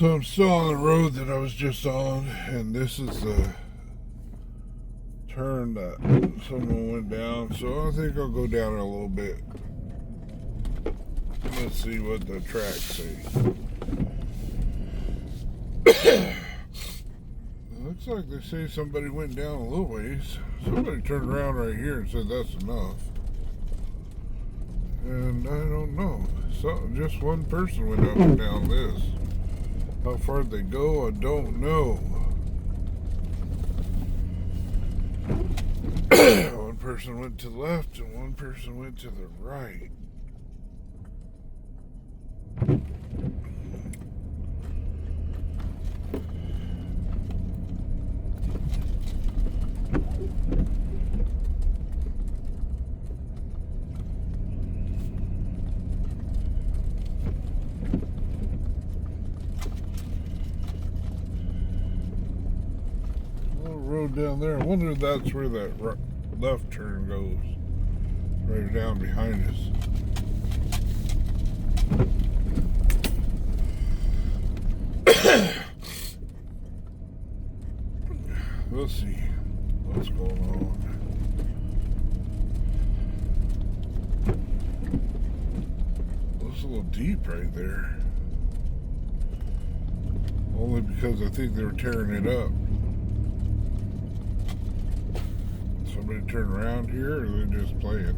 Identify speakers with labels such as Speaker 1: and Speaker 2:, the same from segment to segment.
Speaker 1: So I'm still on the road that I was just on, and this is the turn that someone went down. So I think I'll go down it a little bit. Let's see what the tracks say. Looks like they say somebody went down a little ways. Somebody turned around right here and said that's enough. And I don't know. So just one person went up and down this. How far they go, I don't know. One person went to the left and one person went to the right. Road down there. I wonder if that's where that left turn goes. Right down behind us. Let's see what's going on. Looks a little deep right there. Only because I think they were tearing it up. Somebody turn around here, or are they just playing?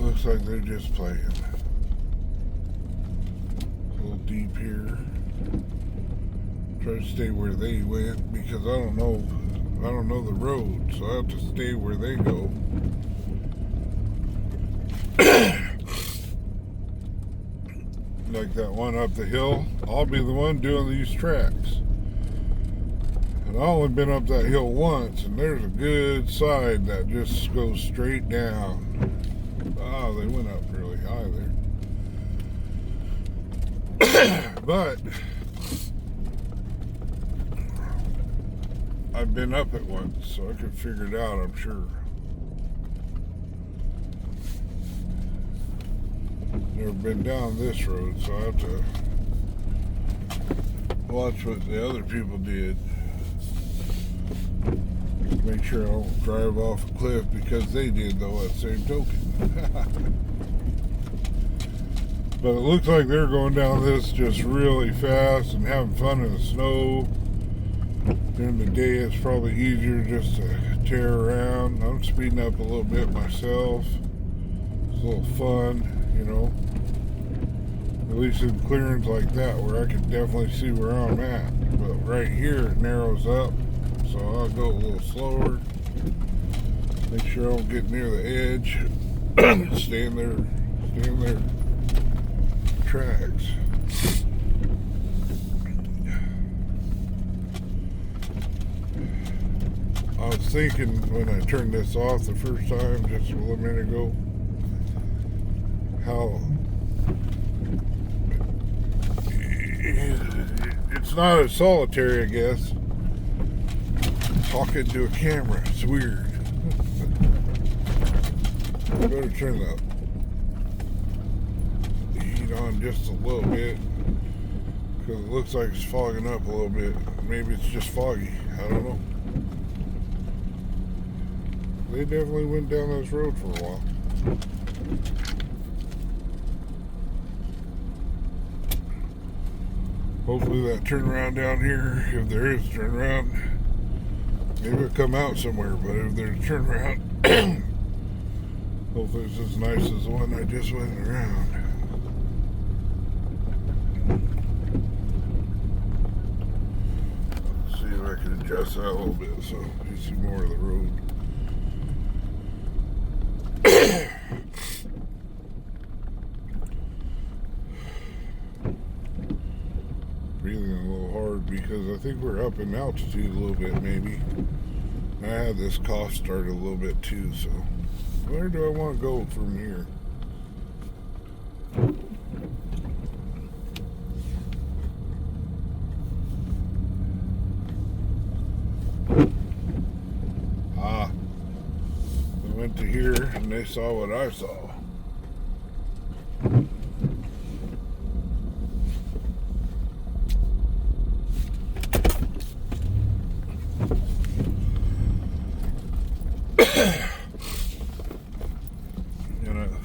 Speaker 1: Looks like they're just playing. A little deep here. Try to stay where they went because I don't know the road, so I have to stay where they go. Like that one up the hill, I'll be the one doing these tracks. And I've only been up that hill once, and there's a good side that just goes straight down. Oh, they went up really high there. But I've been up it once, so I can figure it out, I'm sure. Never been down this road, so I have to watch what the other people did. Make sure I don't drive off a cliff because they did, though, at the same token. But it looks like they're going down this just really fast and having fun in the snow. During the day, it's probably easier just to tear around. I'm speeding up a little bit myself. It's a little fun, you know. At least in clearings like that where I can definitely see where I'm at. But right here, it narrows up. So I'll go a little slower. Make sure I don't get near the edge. Stay in their tracks. I was thinking when I turned this off the first time, just a little minute ago, how it's not as solitary, I guess. Talking to a camera, it's weird. I better turn the heat on just a little bit because it looks like it's fogging up a little bit. Maybe it's just foggy, I don't know. They definitely went down this road for a while. Hopefully that turnaround down here, if there is a turnaround, maybe it'll come out somewhere, but if there's a turnaround, hopefully it's as nice as the one I just went around. Let's see if I can adjust that a little bit so you see more of the road. Breathing a little hard because I think we're up in altitude a little bit, maybe. I had this cough started a little bit too, so where do I want to go from here? We went to here and they saw what I saw.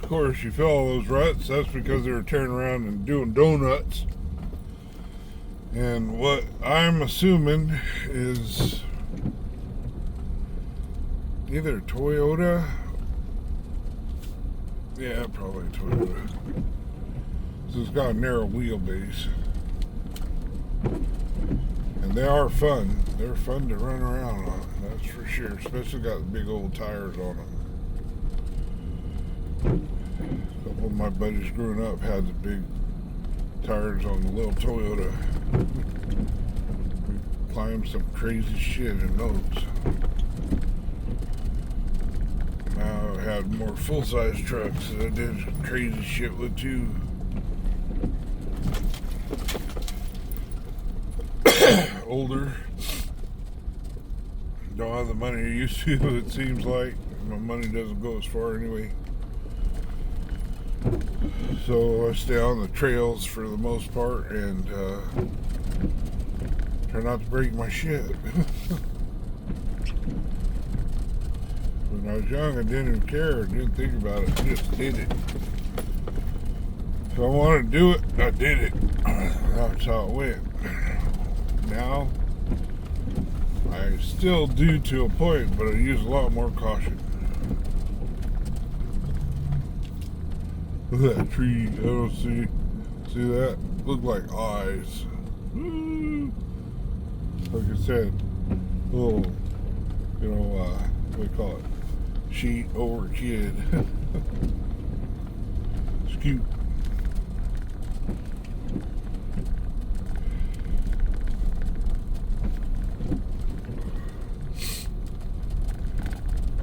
Speaker 1: Of course, you feel all those ruts. That's because they were tearing around and doing donuts. And what I'm assuming is either Toyota. Yeah, probably Toyota. So it's got a narrow wheelbase. And they are fun. They're fun to run around on, that's for sure. Especially got the big old tires on them. A couple of my buddies growing up had the big tires on the little Toyota. We climbed some crazy shit in those. Now I had more full-size trucks that I did crazy shit with too. Older. Don't have the money I used to, it seems like. My money doesn't go as far anyway. So I stay on the trails for the most part and try not to break my shit. When I was young, I didn't care, didn't think about it, just did it. If I wanted to do it, I did it. That's how it went. Now, I still do to a point, but I use a lot more caution. Look at that tree. I don't see that? Look like eyes. Like I said, little, what do you call it? Sheet over kid. It's cute.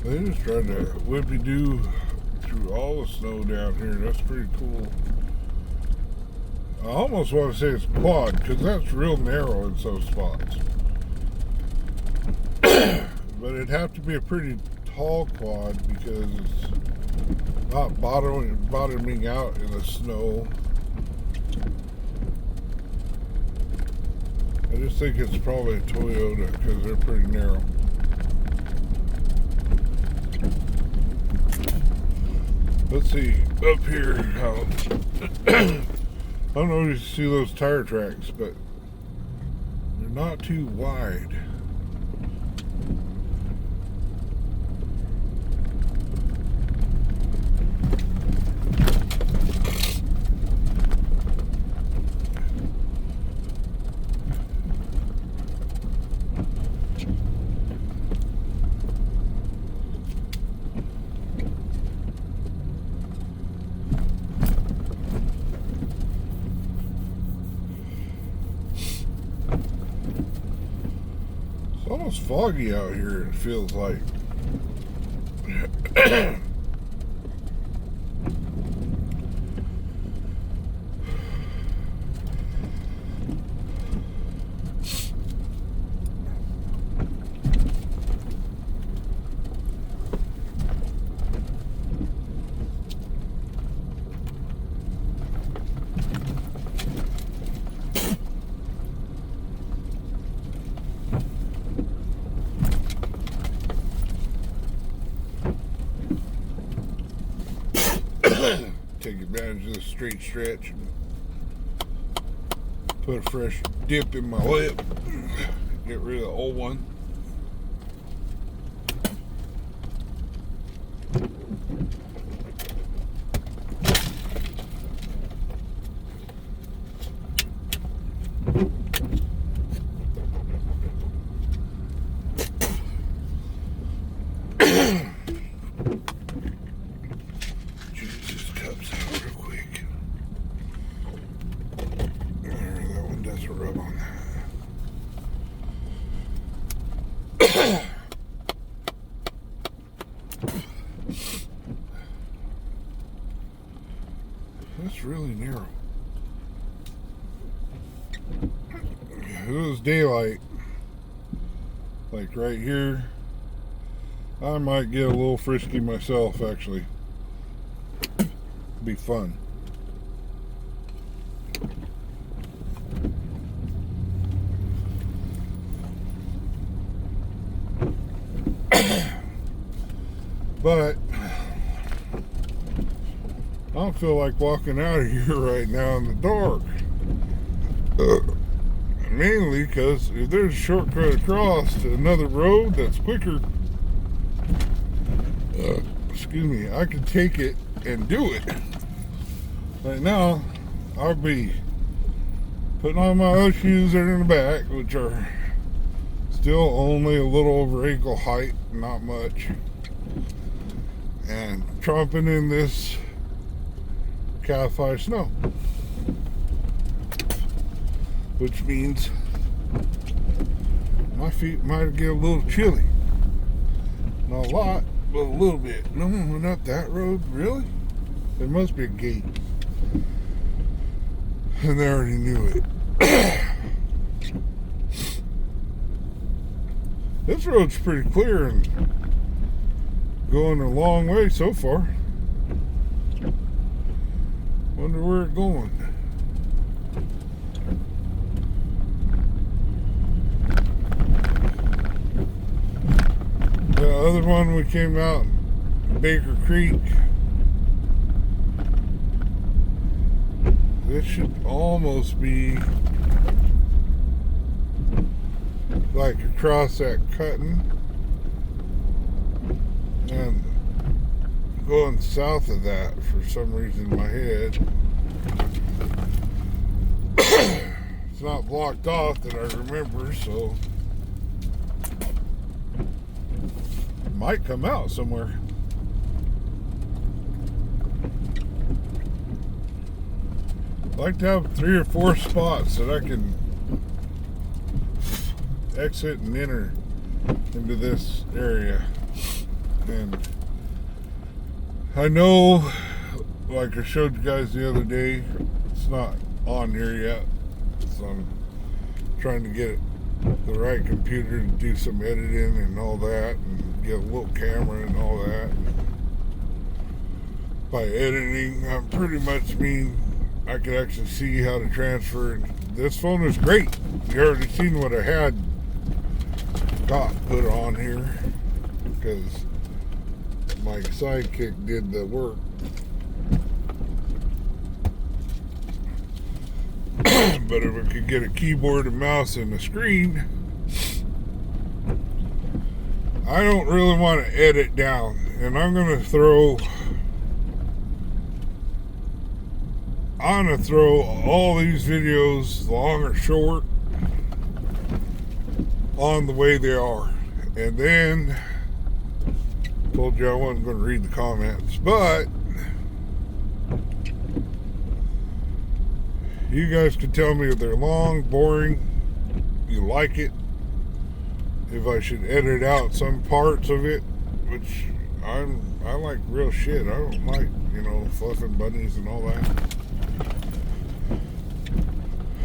Speaker 1: They just tried to whippy-doo through all the snow down here. That's pretty cool. I almost want to say it's quad, because that's real narrow in some spots. But it'd have to be a pretty tall quad, because it's not bottoming out in the snow. I just think it's probably a Toyota, because they're pretty narrow. Let's see, up here, how, I don't know if you see those tire tracks, but they're not too wide. Almost foggy out here, it feels like. Take advantage of the straight stretch and put a fresh dip in my lip. Get rid of the old one. That's really narrow. If it was daylight, like right here, I might get a little frisky myself, actually. Be fun. But I don't feel like walking out of here right now in the dark. Mainly because if there's a shortcut across to another road that's quicker, excuse me, I can take it and do it. Right now, I'll be putting on my other shoes that are in the back, which are still only a little over ankle height, not much, and tromping in this calf high snow, which means my feet might get a little chilly. Not a lot, but a little bit. No, not that road, really? There must be a gate. And they already knew it. This road's pretty clear and going a long way so far. Wonder where it's going. The other one, we came out Baker Creek. This should almost be like across that cutting and going south of that for some reason in my head. It's not blocked off that I remember, so it might come out somewhere. I'd like to have 3 or 4 spots that I can exit and enter into this area. And I know, like I showed you guys the other day, it's not on here yet, so I'm trying to get the right computer to do some editing and all that, and get a little camera and all that. By editing, I pretty much mean I could actually see how to transfer. This phone is great. You already seen what I had got put on here, because my sidekick did the work. But if I could get a keyboard and mouse and a screen, I don't really want to edit down. And I'm going to throw all these videos, long or short, on the way they are. And then, told you I wasn't going to read the comments, but you guys can tell me if they're long, boring, you like it, if I should edit out some parts of it, which I like real shit. I don't like, fluffing bunnies and all that.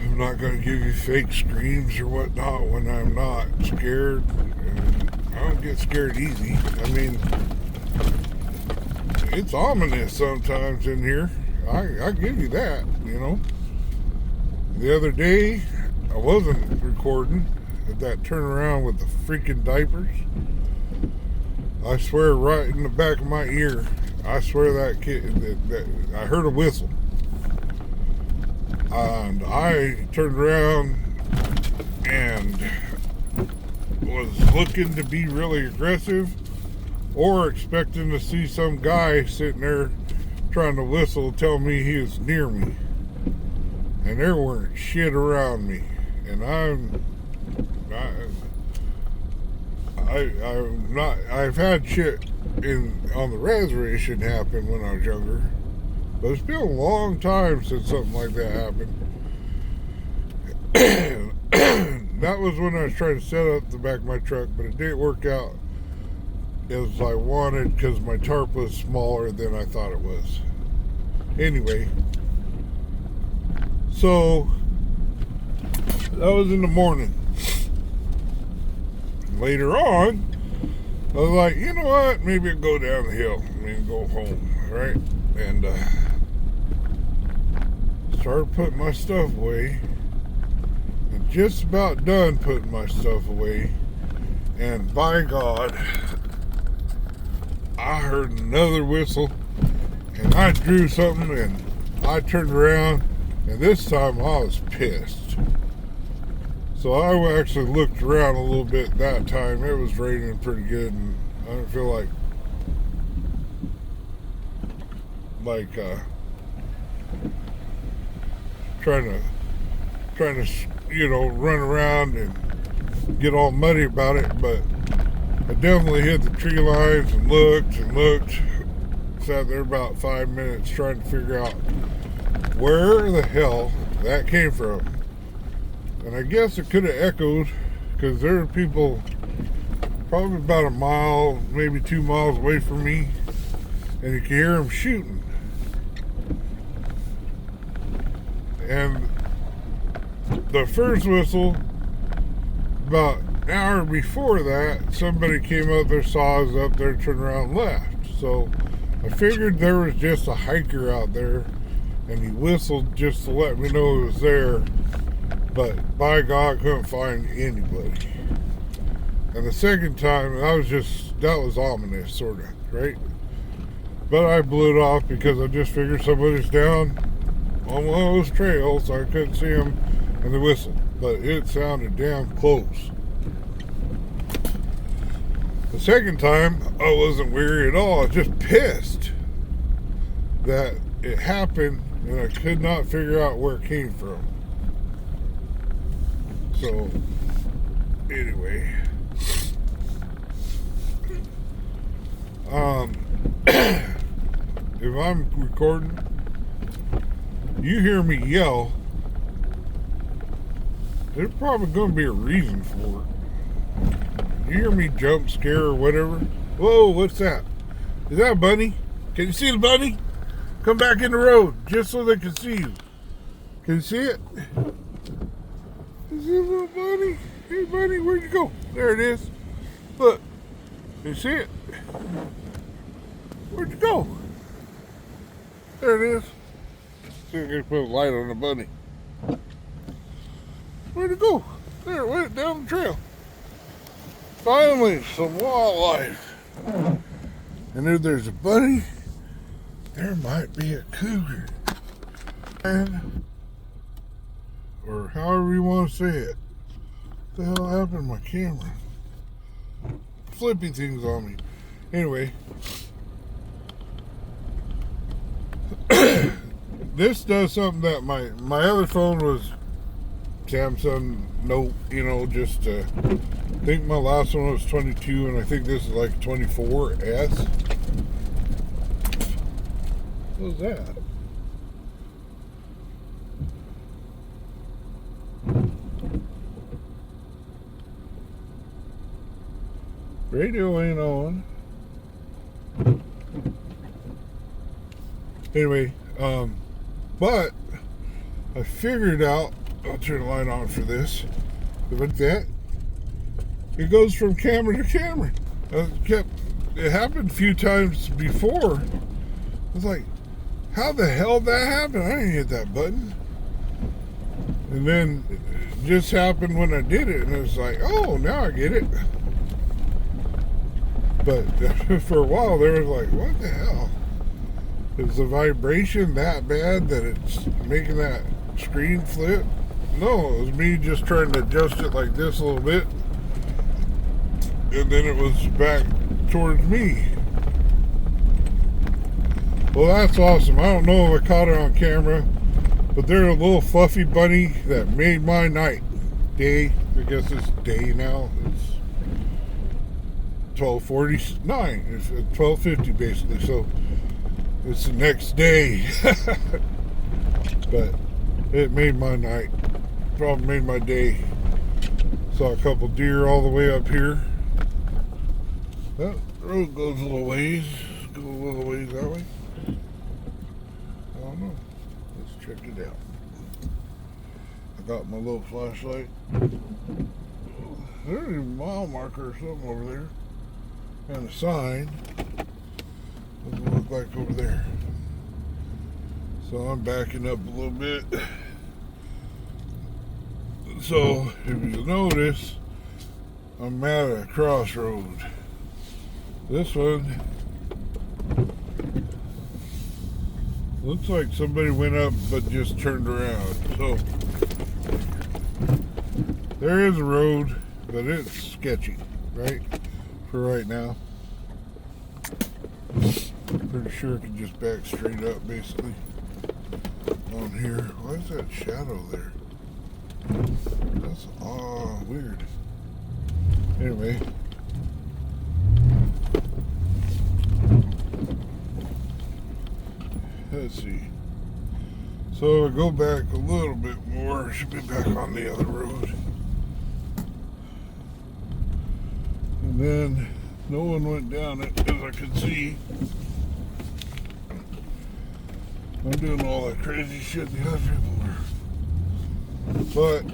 Speaker 1: I'm not going to give you fake screams or whatnot when I'm not scared. And I don't get scared easy. I mean, it's ominous sometimes in here. I give you that, The other day, I wasn't recording at that turnaround with the freaking diapers. I swear, right in the back of my ear, I swear that kid, that I heard a whistle. And I turned around and was looking to be really aggressive, or expecting to see some guy sitting there trying to whistle, tell me he was near me. And there weren't shit around me. And I've had shit on the reservation happen when I was younger. But it's been a long time since something like that happened. That was when I was trying to set up the back of my truck, but it didn't work out as I wanted because my tarp was smaller than I thought it was. Anyway, so that was in the morning. Later on, I was like, you know what? Maybe I'll go down the hill and go home, right? And started putting my stuff away. And just about done putting my stuff away. And by God, I heard another whistle. and I drew something, and I turned around, and this time I was pissed. So I actually looked around a little bit that time. It was raining pretty good, and I didn't feel like trying to run around and get all muddy about it. But I definitely hit the tree lines and looked. Sat there about 5 minutes trying to figure out where the hell that came from. And I guess it could have echoed, because there are people probably about a mile, maybe 2 miles away from me, and you can hear them shooting. And the first whistle, about an hour before that, somebody came up, their saw was up there, turned around and left. So I figured there was just a hiker out there, and he whistled just to let me know he was there. But by God, I couldn't find anybody. And the second time, that was ominous, sort of, right? But I blew it off because I just figured somebody's down on one of those trails, so I couldn't see them, and they whistled. But it sounded damn close. The second time, I wasn't weary at all. I was just pissed that it happened, and I could not figure out where it came from. So, anyway, if I'm recording, you hear me yell, there's probably going to be a reason for it. You hear me jump, scare, or whatever. Whoa, what's that? Is that a bunny? Can you see the bunny? Come back in the road, just so they can see you. Can you see it? Is this a little bunny? Hey, bunny, where'd you go? There it is. Look. You see it? Where'd you go? There it is. See if I can put a light on the bunny. Where'd it go? There it went down the trail. Finally, some wildlife. And if there's a bunny, there might be a cougar. And or however you want to say it. What the hell happened to my camera? Flipping things on me. Anyway. This does something that my other phone was Samsung Note, I think my last one was 22, and I think this is like 24S. What was that? Radio ain't on. Anyway, but I figured out, I'll turn the light on for this. If I do that, it goes from camera to camera. It happened a few times before. I was like, how the hell did that happen? I didn't hit that button. And then it just happened when I did it, and it was like, oh, now I get it. But for a while there, was like, what the hell? Is the vibration that bad that it's making that screen flip? No, it was me just trying to adjust it like this a little bit. And then it was back towards me. Well, that's awesome. I don't know if I caught it on camera, but there's a little fluffy bunny that made my night. Day. I guess it's day now. It's 12:49. It's 12:50 basically. So it's the next day. But it made my night. Probably made my day. Saw a couple deer all the way up here. That road goes a little ways. Go a little ways that way. I don't know. Let's check it out. I got my little flashlight. There's a mile marker or something over there. And a sign. What does it look like over there? So I'm backing up a little bit. So if you notice, I'm at a crossroad. This one Looks like somebody went up but just turned around. So there is a road, but it's sketchy, right? For right now. Pretty sure I can just back straight up basically on here. Why is that shadow there? That's weird. Anyway. Let's see. So I go back a little bit more. I should be back on the other road. And then no one went down it, as I could see. I'm doing all that crazy shit the other people were. But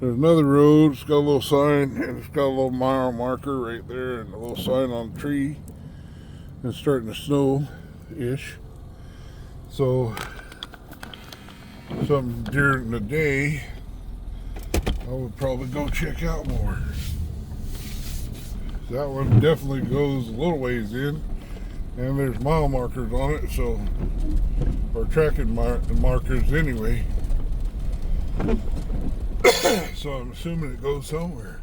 Speaker 1: there's another road. It's got a little sign, and it's got a little mile marker right there, and a little sign on the tree. It's starting to snow-ish. So, something during the day, I would probably go check out more. That one definitely goes a little ways in, and there's mile markers on it, so, or tracking markers anyway. So I'm assuming it goes somewhere.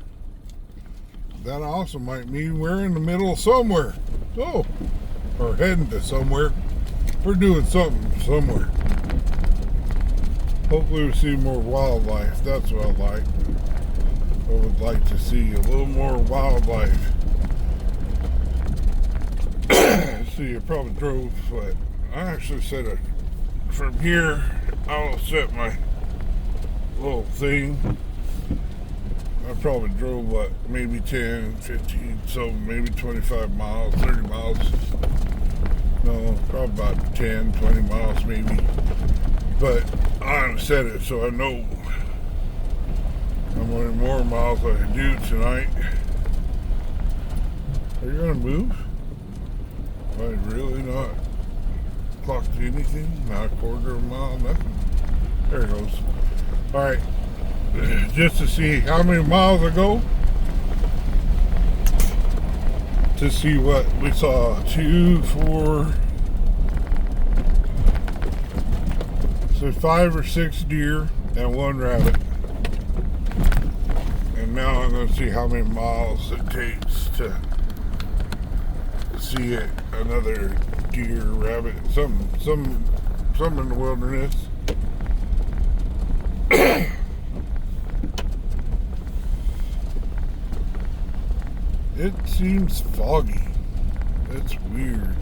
Speaker 1: That also might mean we're in the middle of somewhere. Oh, or heading to somewhere. We're doing something somewhere. Hopefully we'll see more wildlife. That's what I like. I would like to see a little more wildlife. See, I probably drove, but I actually set it from here. I'll set my little thing. I probably drove what, maybe 10, 15, so maybe 25 miles, 30 miles. No, probably about 10, 20 miles maybe. But I set it so I know how many more miles I can do tonight. Are you gonna move? Am I really not clocked anything? Not a quarter of a mile, nothing. There it goes. Alright. Just to see how many miles I go. To see what we saw. 2, 4. So 5 or 6 deer and 1 rabbit. And now I'm going to see how many miles it takes to see it, another deer, rabbit, some in the wilderness. It seems foggy. It's weird.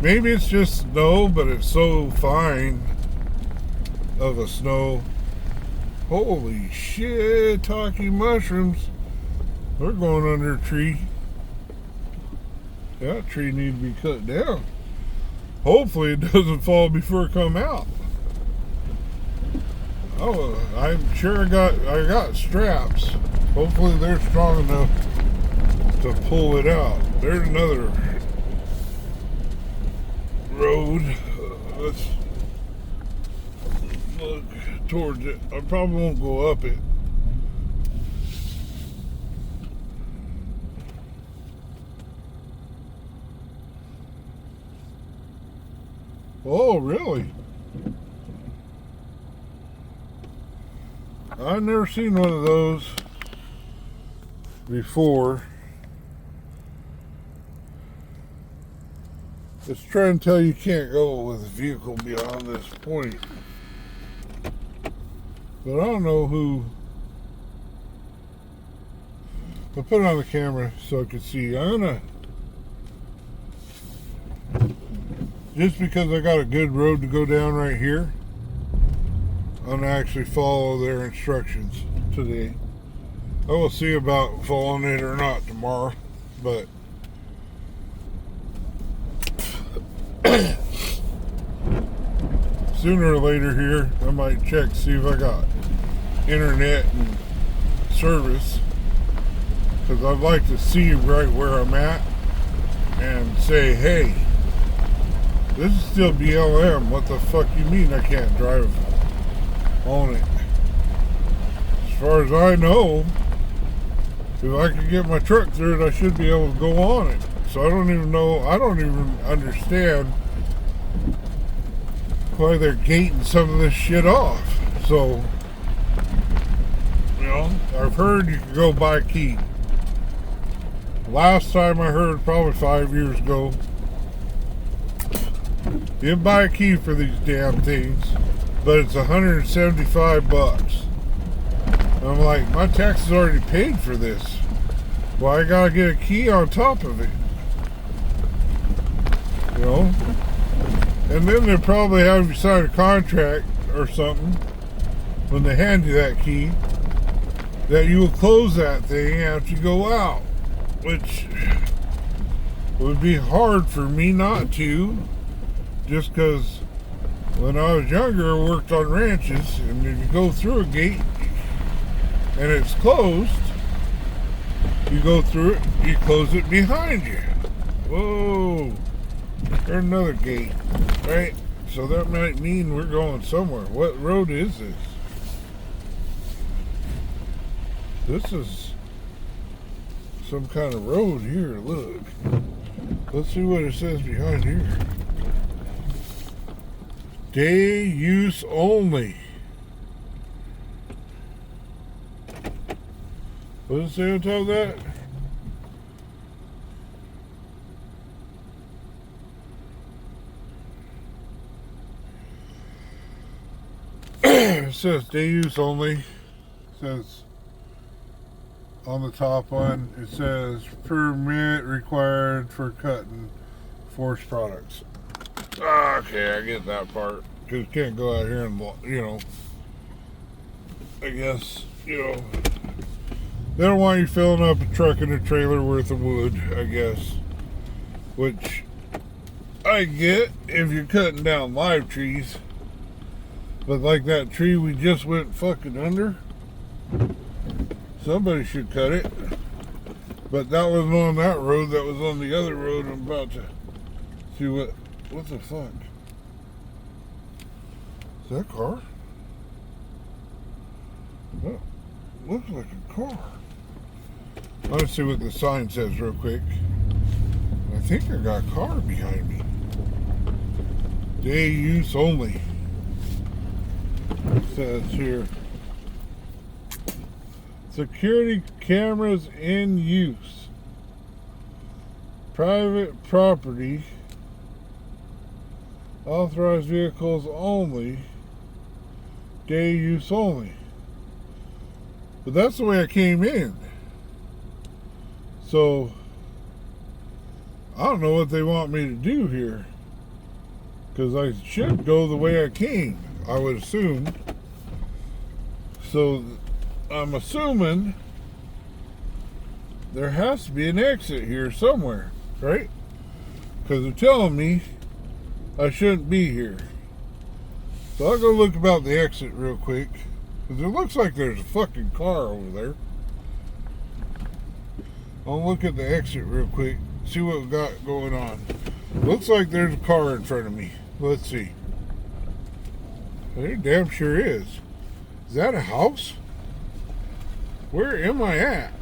Speaker 1: Maybe it's just snow, but it's so fine of a snow. Holy shit, talking mushrooms. We're going under a tree. That tree needs to be cut down. Hopefully it doesn't fall before it come out. Oh, I'm sure I got straps. Hopefully they're strong enough to pull it out. There's another road. Let's look towards it. I probably won't go up it. Oh, really? I've never seen one of those before. It's trying to tell you can't go with a vehicle beyond this point. But I don't know who. I'll put it on the camera so I can see. I'm gonna, just because I got a good road to go down right here, I'm gonna actually follow their instructions today. I will see about following it or not tomorrow, but sooner or later here, I might check to see if I got internet and service, because I'd like to see right where I'm at and say, hey, this is still BLM. What the fuck you mean I can't drive on it? As far as I know, if I could get my truck through it, I should be able to go on it. So I don't even know, I don't even understand why they're gating some of this shit off. So, you know, I've heard you can go buy a key. Last time I heard, probably 5 years ago, you can buy a key for these damn things, but it's $175. And I'm like, my taxes already paid for this. Well, I gotta get a key on top of it. You know? And then they'll probably have you sign a contract or something when they hand you that key that you will close that thing after you go out, which would be hard for me not to, just because when I was younger I worked on ranches, and if you go through a gate and it's closed, you go through it, you close it behind you. Whoa, there's another gate, right? So that might mean we're going somewhere. What road is this? This is some kind of road here, look. Let's see what it says behind here. Day use only. What does it say on top of that? It says day use only. It says on the top one, it says permit required for cutting forest products. Okay, I get that part. Because you can't go out here and, you know, I guess, you know, they don't want you filling up a truck and a trailer worth of wood, I guess. Which I get if you're cutting down live trees. But like that tree we just went fucking under, somebody should cut it. But that wasn't on that road, that was on the other road. I'm about to see what the fuck? Is that a car? That looks like a car. Let's see what the sign says real quick. I think I got a car behind me. Day use only. It says here, security cameras in use. Private property. Authorized vehicles only. Day use only. But that's the way I came in. So I don't know what they want me to do here, because I should go the way I came, I would assume. So I'm assuming there has to be an exit here somewhere, right? Because they're telling me I shouldn't be here. So I'll go look about the exit real quick, because it looks like there's a fucking car over there. I'll look at the exit real quick, see what we got going on. Looks like there's a car in front of me. Let's see. There damn sure is. Is that a house? Where am I at?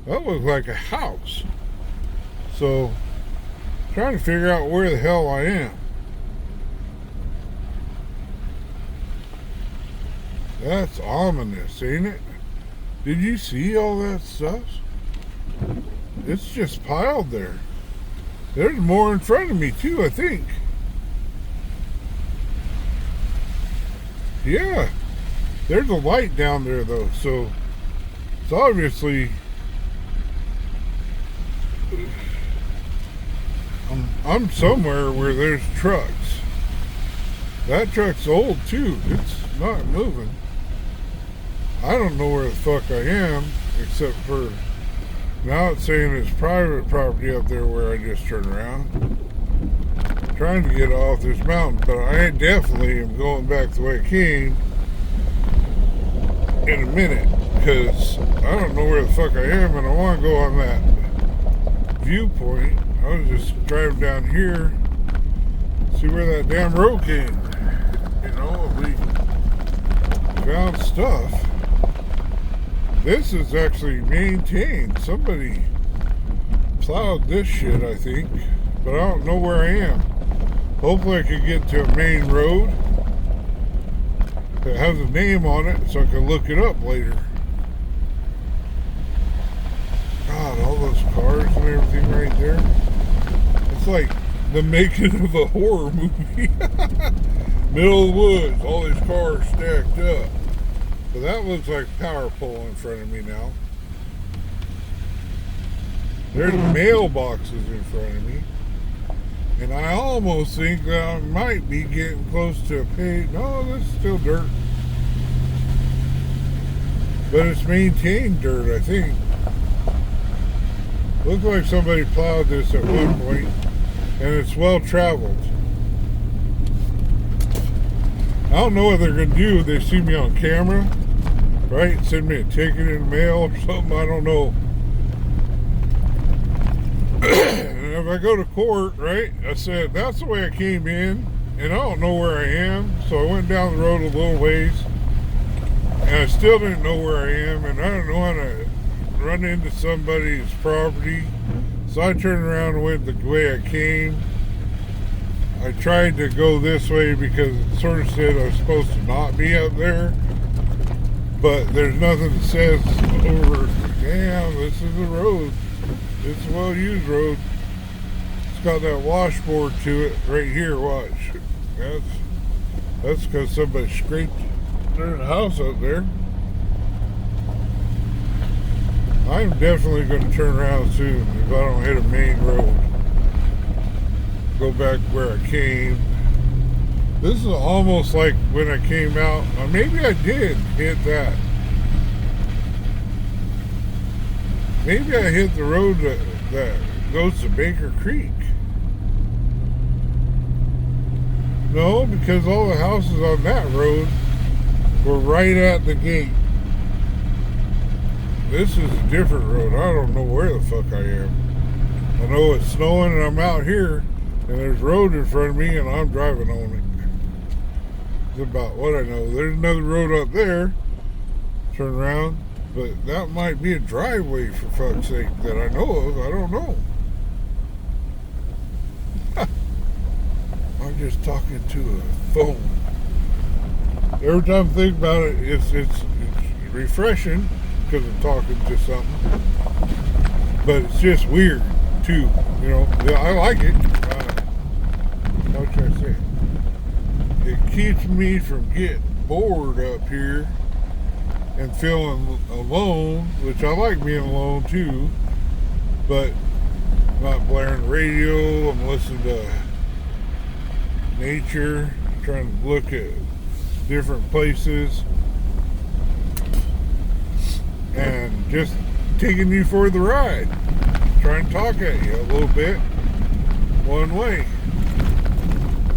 Speaker 1: That looks like a house. So, trying to figure out where the hell I am. That's ominous, ain't it? Did you see all that stuff? It's just piled there. There's more in front of me too, I think. Yeah. There's a light down there though, so it's obviously I'm somewhere where there's trucks. That truck's old too. It's not moving. I don't know where the fuck I am, except for now it's saying it's private property up there where I just turned around. I'm trying to get off this mountain, but I definitely am going back the way I came in a minute, because I don't know where the fuck I am, and I want to go on that viewpoint. I was just driving down here, see where that damn road came. You know, we found stuff. This is actually maintained. Somebody plowed this shit, I think, but I don't know where I am. Hopefully I can get to a main road that has a name on it so I can look it up later. God, all those cars and everything right there. It's like the making of a horror movie. Middle of the woods, all these cars stacked up. But that looks like a power pole in front of me now. There's mailboxes in front of me. And I almost think that I might be getting close to a paved. No, this is still dirt. But it's maintained dirt, I think. Looks like somebody plowed this at one point, and it's well traveled. I don't know what they're going to do if they see me on camera, right? Send me a ticket in the mail or something, I don't know. And if I go to court, right, I said, that's the way I came in, and I don't know where I am, so I went down the road a little ways, and I still didn't know where I am, and I don't know how to run into somebody's property. So I turned around and went the way I came. I tried to go this way because it sort of said I was supposed to not be up there, but there's nothing that says over, damn, this is the road. It's a well-used road. It's got that washboard to it right here, watch. That's because somebody scraped their house up there. I'm definitely going to turn around soon if I don't hit a main road. Go back where I came. This is almost like when I came out. Maybe I did hit that. Maybe I hit the road that goes to Baker Creek. No, because all the houses on that road were right at the gate. This is a different road. I don't know where the fuck I am. I know it's snowing and I'm out here and there's road in front of me and I'm driving on it. It's about what I know. There's another road up there. Turn around. But that might be a driveway, for fuck's sake, that I know of. I don't know. I'm just talking to a phone. Every time I think about it, it's refreshing because I'm talking to something. But it's just weird, too. You know, I like it. How should I say it? It keeps me from getting bored up here and feeling alone, which I like being alone too, but I'm not blaring the radio, I'm listening to nature, trying to look at different places, and just taking you for the ride, trying to talk at you a little bit, one way.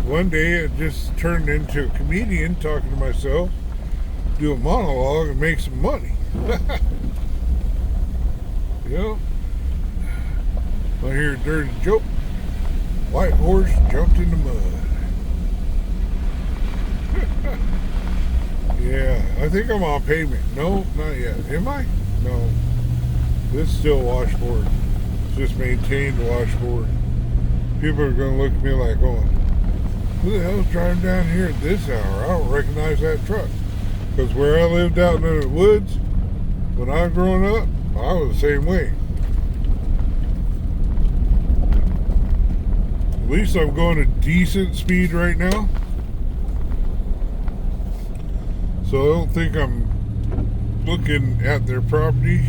Speaker 1: One day it just turned into a comedian talking to myself, do a monologue and make some money. You know, I hear a dirty joke. White horse jumped in the mud. Yeah, I think I'm on pavement. No, not yet. Am I? No. This is still washboard. It's just maintained washboard. People are going to look at me like going, who the hell's driving down here at this hour? I don't recognize that truck. Because where I lived out in the woods, when I was growing up, I was the same way. At least I'm going a decent speed right now. So I don't think I'm looking at their property.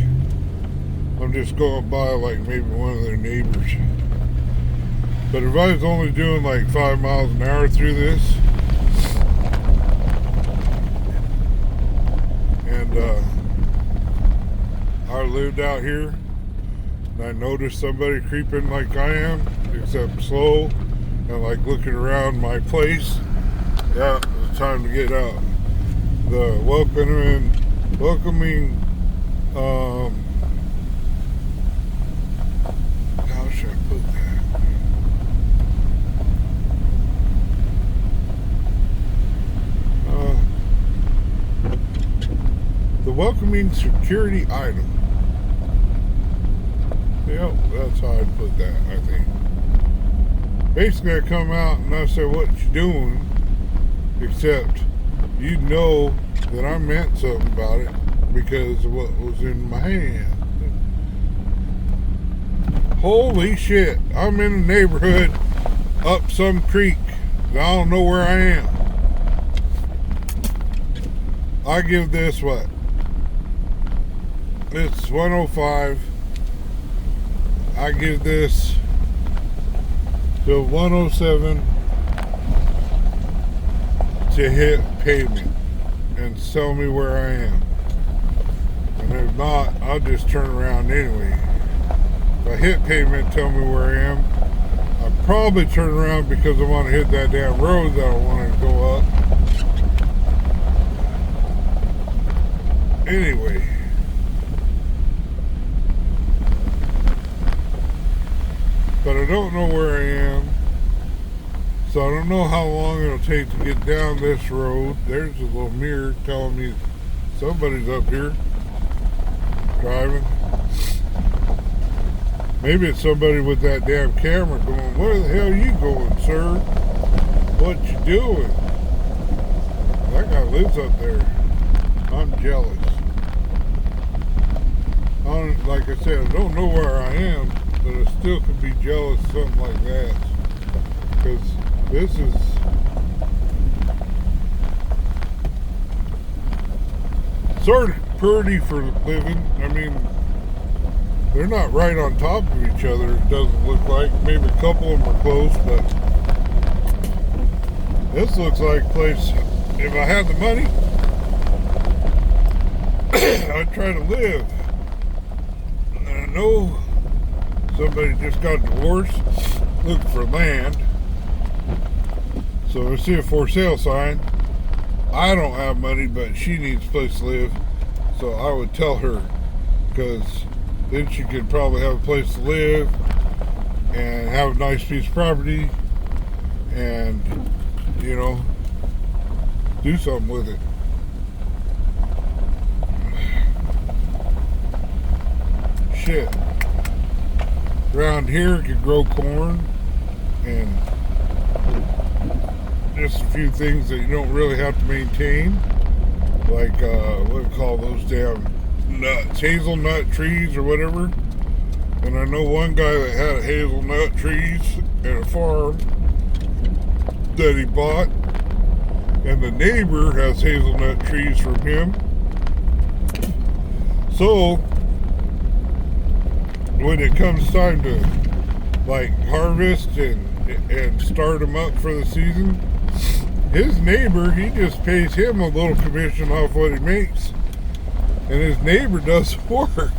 Speaker 1: I'm just going by like maybe one of their neighbors. But if I was only doing like 5 miles an hour through this, I lived out here and I noticed somebody creeping like I am, except slow, and like looking around my place. Yeah, it's time to get out. The welcoming how should I put that? The welcoming security item. Yep, that's how I'd put that, I think. basically I come out and I say, what you doing? Except you know that I meant something about it because of what was in my hand. Holy shit, I'm in a neighborhood up some creek. I don't know where I am. I give this what? It's 105. I give this to 107 to hit pavement and tell me where I am. And if not, I'll just turn around anyway. If I hit pavement, tell me where I am. I'll probably turn around because I want to hit that damn road that I want to go up. Anyway. But I don't know where I am. So I don't know how long it'll take to get down this road. There's a little mirror telling me somebody's up here driving. Maybe it's somebody with that damn camera going, where the hell are you going, sir? What you doing? That guy lives up there. I'm jealous. Like I said, I don't know where I am, but I still could be jealous of something like that. Because this is sort of pretty for living. I mean, they're not right on top of each other, it doesn't look like. Maybe a couple of them are close, but this looks like a place, if I had the money, I'd try to live. And I know somebody just got divorced, looking for land. So I see a for sale sign. I don't have money, but she needs a place to live. So I would tell her, because then she could probably have a place to live and have a nice piece of property and, you know, do something with it. Shit. Around here it could grow corn and just a few things that you don't really have to maintain. Like, what do you call those damn nuts, hazelnut trees or whatever. And I know one guy that had hazelnut trees at a farm that he bought, and the neighbor has hazelnut trees from him. So when it comes time to like harvest and start them up for the season, his neighbor, he just pays him a little commission off what he makes. And his neighbor does work.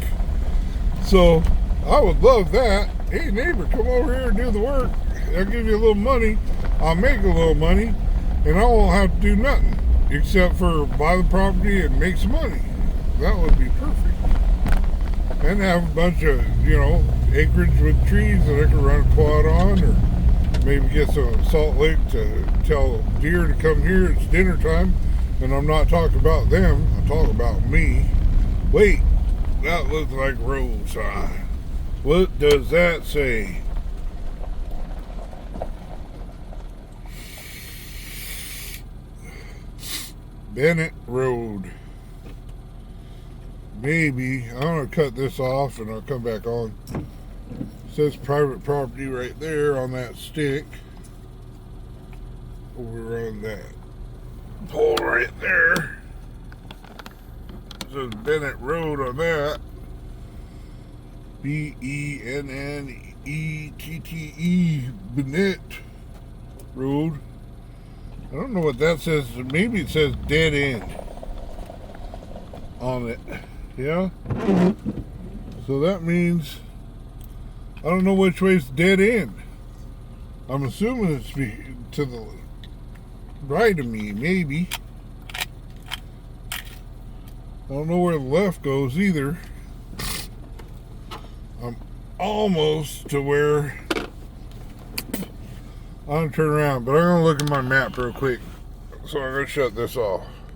Speaker 1: So I would love that. Hey neighbor, come over here and do the work. I'll give you a little money. I'll make a little money. And I won't have to do nothing except for buy the property and make some money. That would be perfect. And have a bunch of, you know, acreage with trees that I could run a quad on, or maybe get some Salt Lake to tell deer to come here. It's dinner time. And I'm not talking about them. I'm talking about me. Wait, that looks like road sign. What does that say? Bennett Road. Maybe. I'm going to cut this off and I'll come back on. It says private property right there on that stick. Over on that pole right there. It says Bennett Road on that. B-E-N-N-E-T-T-E, Bennett Road. I don't know what that says. Maybe it says dead end on it. Yeah? So that means I don't know which way's dead end. I'm assuming it's to the right of me, maybe. I don't know where the left goes either. I'm almost to where I'm gonna turn around, but I'm gonna look at my map real quick. So I'm gonna shut this off.